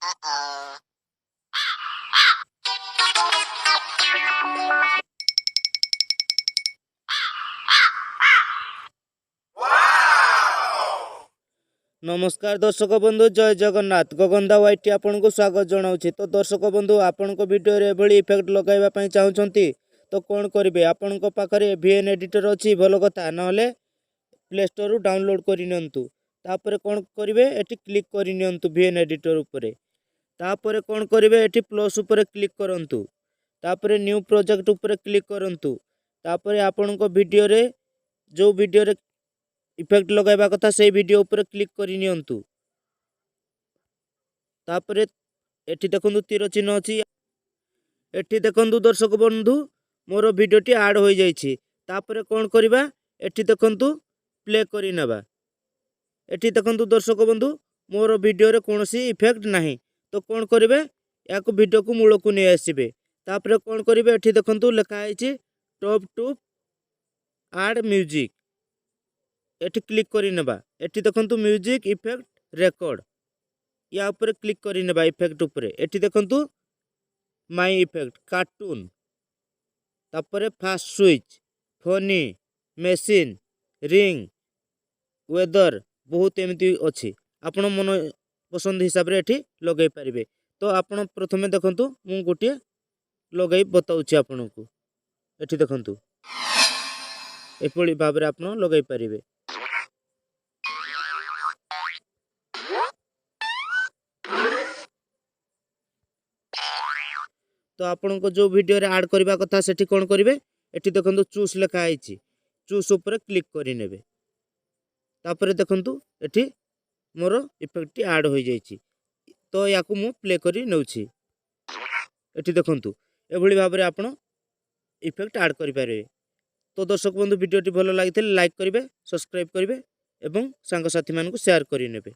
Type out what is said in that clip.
Uh-oh. नमस्कार दर्शक बंधु जय जगन्नाथ गगनदा वाइटी आपन को स्वागत जनाऊँगी। तो दर्शक बंधु आपण वीडियो रे एभली इफेक्ट लगाइबा चाहूँगी तो कौन करेंगे आपण पाखे VN एडिटर अच्छी भल कथा ना प्ले स्टोर डाउनलोड करनियंतु तापर कौन करेंगे एटी क्लिक करनियंतु VN एडिटर उपरे तापर कौन करेंगे एटी प्लस उपरे क्लिक करंतु तापर न्यू प्रोजेक्ट उपरे क्लिक करंतु तापर आपण वीडियो रे जो वीडियो रे इफेक्ट लगाइबा कथा से वीडियो ऊपर क्लिक करनियंतु तापर एठी देखंतु तीर चिन्ह अछि एठी देखंतु दर्शक बंधु मोर वीडियोटी ऐड हो जाइछि तापर कोन करबा एठी देखंतु प्ले करि नेबा एठी देखंतु दर्शक बंधु मोर वीडियो रे कोनोसी इफेक्ट नाही तो कोन करिवे याको वीडियो को मूल को नै आसीबे तापर कोन करिवे एठी देखंतु लिखा आइछि टॉप टू ऐड म्यूजिक एटी क्लिक करि नेबा एटी देखंतु म्यूजिक इफेक्ट रेकॉर्ड या ऊपर क्लिक करि नेबा इफेक्ट ऊपर एटी देखंतु माय इफेक्ट कार्टून तापर फास्ट स्विच फनी मशीन रिंग वेदर बहुत एमती अच्छी आपण मन पसंद हिसाब रे एटी लगाई पारिबे। तो आपण प्रथमे देखंतु मु गोटे लगाई बताउछि आपण को एटी देखंतु एपली भाव रे आपण लगाई पारिबे। तो आपण को जो वीडियो रे ऐड करबा कथा सेठी कोन करिवे एठी देखंतु चूज लिखा आइछि चूज ऊपर क्लिक करि नेबे तापर देखंतु एठी मोर इफेक्ट ऐड हो जाइछि तो याकू मु प्ले करि नउछि एठी देखंतु एभली भाव रे आपण इफेक्ट ऐड करि पारे। तो दर्शक बंधु वीडियोटी भलो लागिथिले लाइक करिवे सब्सक्राइब करिवे एवं सांग साथी मान को शेयर करि नेबे।